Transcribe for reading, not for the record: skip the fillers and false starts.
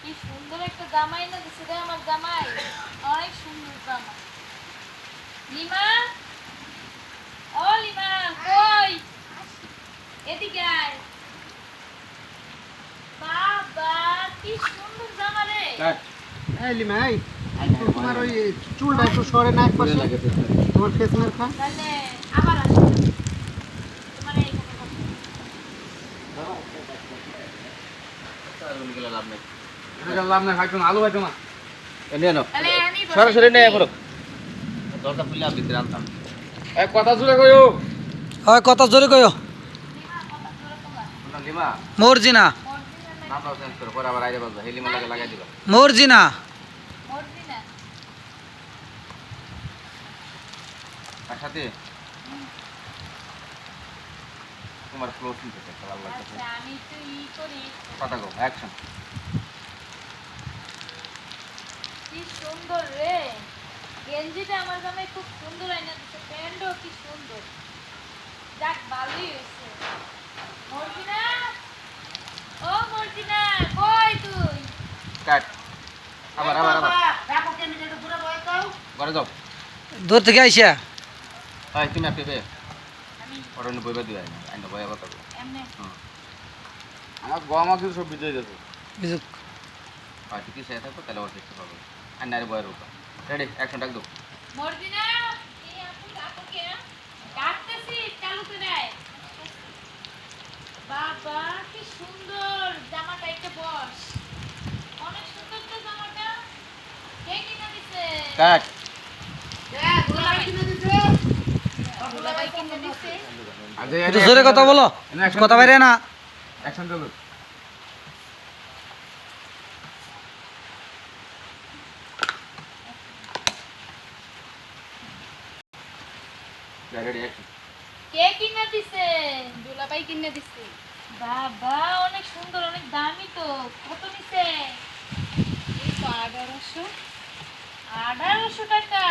কি সুন্দর একটা জামাই না দিছে রে আমার জামাই, অনেক সুন্দর জামা। লিমা, ও লিমা কই, এদিকে আয়। বাবা কি সুন্দর জামা রে। এই লিমা, তোমার ওই চুলটা একটু সরে না একপাশে, তোমার ফেস মার্কা। তাহলে আবার আসো, তোমার এইখানে বসো। লাভ নাই, খাইতো না, আলু খাইতো না। তাহলে আমি বসে সরাসরি নেই এখন। দরজা খুললে ভিতরে আনতাম। এক কথা জুড়ে কইও। হয় কথা জোরে কইও। লিমা কথা জোরে কবা। শুনলাম লিমা মর্জিনা, মর্জিনা নামটাও চেঞ্জ করে পরে আবার আইরে বাজবা হেলিমার লাগে লাগাই দিবা। মর্জিনা। মর্জিনা। তার সাথে তোমার ক্লোজ নিতে চাই ভালো লাগছে। আচ্ছা আমি একটু করি। কথা গো অ্যাকশন। কি সুন্দর রে, গেঞ্জিটা আমার জামাই খুব সুন্দর আইনা দিচ্ছে, প্যান্টও কি সুন্দর। যাক ভালোই হয়েছে। মর্জিনা, ও মর্জিনা কই তুই? কাট। আবার ঘরে যাও। দূর থেকে আইসা তাই তুমি আপনি বে আমি ওর অন্য বইবা দিবা আইনা বইয়া কথা বলো। এমনি আমার গম আছে সব বিজয় যাচ্ছে। বিজুক। আর ঠিক আছে থাকো তাহলে ওর দেখতে পাবো। আর নারে বইয়ের উপর রেডি অ্যাকশন ডাক দাও। মর্জিনা এই আপুকে ডাকতেছি, চালু করে আয়। বাবা কি সুন্দর জামাটা, একটা বস, অনেক সুন্দর তো জামাটা। কে কিনে দিছে? কাট। দুলাভাই কিনে দিছে। দুলাভাই কিনে দিছে। একটু জোরে কথা বলো, কথা বাইরে না। অ্যাকশন চলো। Ready action. কে কিনে দিছে? দুলাভাই কিনে দিছে। বাবা অনেক সুন্দর, অনেক দামি তো। কত নিছে? এই তো 1800। 1800 টাকা।